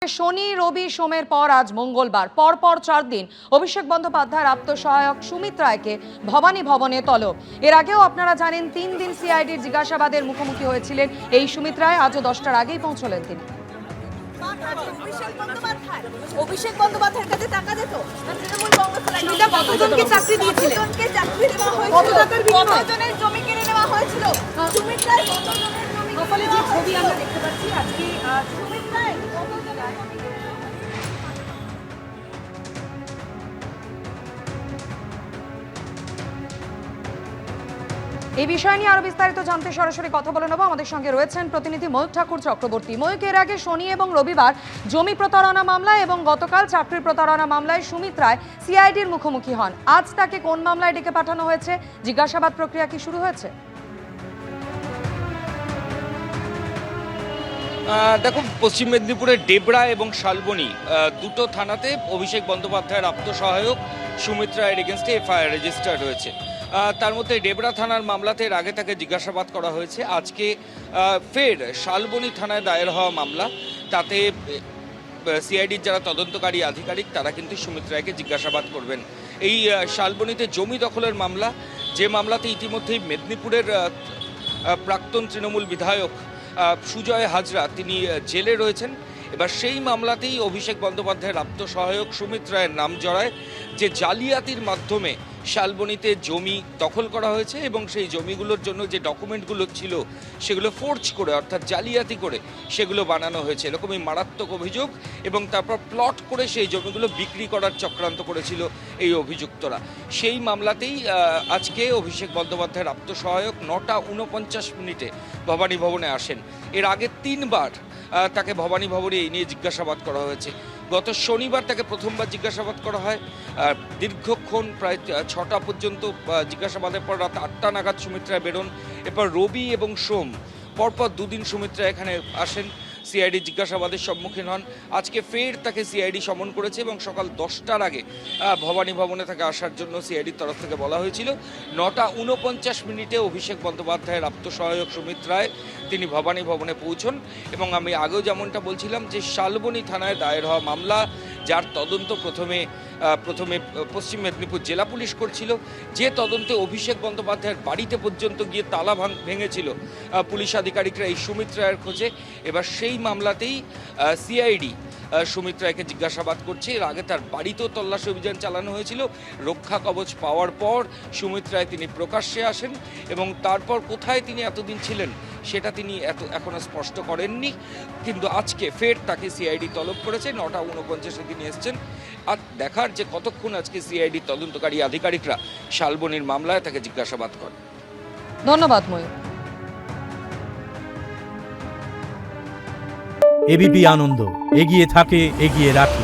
শনি রবি সোমের পর আজ মঙ্গলবার পরপর 4 দিন অভিষেক বন্দ্যোপাধ্যায়ের আত্মসহায়ক সুমিত রায়কে ভবানী ভবনে তলব। এর আগেও আপনারা জানেন 3 দিন সিআইডির জিজ্ঞাসাবাদের মুখোমুখি হয়েছিলেন এই সুমিত রায়। আজও 10টার আগেই পৌঁছলেন তিনি। অভিষেক বন্দ্যোপাধ্যায়ের কাছে টাকা যেত, তৃণমূল কংগ্রেস কতজনকে চাকরি দিয়েছিলেন, কতজনের জমি কিনে নেওয়া হয়েছিল, সুমিত রায় কতজনের জমি, ফলে যে ছবি আমরা দেখতে পাচ্ছি আজকে সুমিত রায় এই বিষয় নিয়ে আরো বিস্তারিত জানতে সরাসরি কথা বলে নেব। আমাদের সঙ্গে রয়েছেন প্রতিনিধি ময়ূক ঠাকুর চক্রবর্তী। ময়ূক, এর আগে শনি এবং রবিবার জমি প্রতারণা মামলায় এবং গতকাল চাকরি প্রতারণা মামলায় সুমিত রায় সিআইডির মুখোমুখি হন। আজ তাকে কোন মামলায় ডেকে পাঠানো হয়েছে? জিজ্ঞাসাবাদ প্রক্রিয়া কি শুরু হয়েছে? দেখো, পশ্চিম মেদিনীপুরের ডেবরা এবং শালবনী দুটো থানাতে অভিষেক বন্দ্যোপাধ্যায়ের আত্মসহায়ক সুমিত রায়ের এগেনস্টে এফআইআর রেজিস্টার্ড হয়েছে। তার মধ্যে ডেবরা থানার মামলাতে এর আগে তাকে জিজ্ঞাসাবাদ করা হয়েছে। আজকে ফের শালবনী থানায় দায়ের হওয়া মামলা, তাতে সিআইডির যারা তদন্তকারী আধিকারিক তারা কিন্তু সুমিত রায়কে জিজ্ঞাসাবাদ করবেন। এই শালবনীতে জমি দখলের মামলা, যে মামলাতে ইতিমধ্যেই মেদিনীপুরের প্রাক্তন তৃণমূল বিধায়ক সুজয় হাজরা তিনি জেলে রয়েছেন। এবার সেই মামলাতেই অভিষেক বন্দ্যোপাধ্যায়ের আত্মসহায়ক সুমিত রায়ের নাম জড়ায়, যে জালিয়াতির মাধ্যমে শালবনীতে জমি দখল করা হয়েছে এবং সেই জমিগুলোর জন্য যে ডকুমেন্টগুলো ছিল সেগুলো ফোর্জ করে, অর্থাৎ জালিয়াতি করে সেগুলো বানানো হয়েছে, এরকমই মারাত্মক অভিযোগ। এবং তারপর প্লট করে সেই জমিগুলো বিক্রি করার চক্রান্ত করেছিল এই অভিযুক্তরা। সেই মামলাতেই আজকে অভিষেক বন্দ্যোপাধ্যায়ের আত্মসহায়ক 9:49 ভবানী ভবনে আসেন। এর আগে 3 বার তাকে ভবানী ভবনে এই নিয়ে জিজ্ঞাসাবাদ করা হয়েছে। গত শনিবার তাকে প্রথমবার জিজ্ঞাসাবাদ করা হয়, দীর্ঘক্ষণ প্রায় 6টা পর্যন্ত জিজ্ঞাসাবাদের পর রাত 8টা নাগাদ সুমিত রায় বেরোন। এরপর রবি এবং সোম পরপর 2 দিন সুমিত রায় এখানে আসেন, সিআইডি জিজ্ঞাসাবাদের সম্মুখীন হন। আজকে ফের তাকে সিআইডি সমন করেছে এবং সকাল 10টার আগে ভবানী ভবনে তাকে আসার জন্য সিআইডির তরফ থেকে বলা হয়েছিল। 9:49 অভিষেক বন্দ্যোপাধ্যায়ের আত্মসহায়ক সুমিত রায় তিনি ভবানী ভবনে পৌঁছন। এবং আমি আগেও যেমনটা বলছিলাম যে শালবনী থানায় দায়ের হওয়া মামলা, যার তদন্ত প্রথমে পশ্চিম মেদিনীপুর জেলা পুলিশ করছিল, যে তদন্তে অভিষেক বন্দ্যোপাধ্যায়ের বাড়িতে পর্যন্ত গিয়ে তালা ভেঙেছিল পুলিশ আধিকারিকরা এই সুমিত রায়ের খোঁজে। এবার সেই মামলাতেই সিআইডি সুমিত রায়কে জিজ্ঞাসাবাদ করছে। এর আগে তার বাড়িতেও তল্লাশি অভিযান চালানো হয়েছিল। রক্ষা কবচ পাওয়ার পর সুমিত রায় তিনি প্রকাশ্যে আসেন এবং তারপর কোথায় তিনি এতদিন ছিলেন সেটা তিনি এখনো স্পষ্ট করেননি। কিন্তু আজকে ফের তাকে সিআইডি তলব করেছে। 9:49 তিনি এসছেন। আর দেখার যে কতক্ষণ আজকে সিআইডি তদন্তকারী আধিকারিকরা শালবনীর মামলায় তাকে জিজ্ঞাসাবাদ করেন। ধন্যবাদ ময়ূক। এবিপি আনন্দ, এগিয়ে থাকে, এগিয়ে রাখে।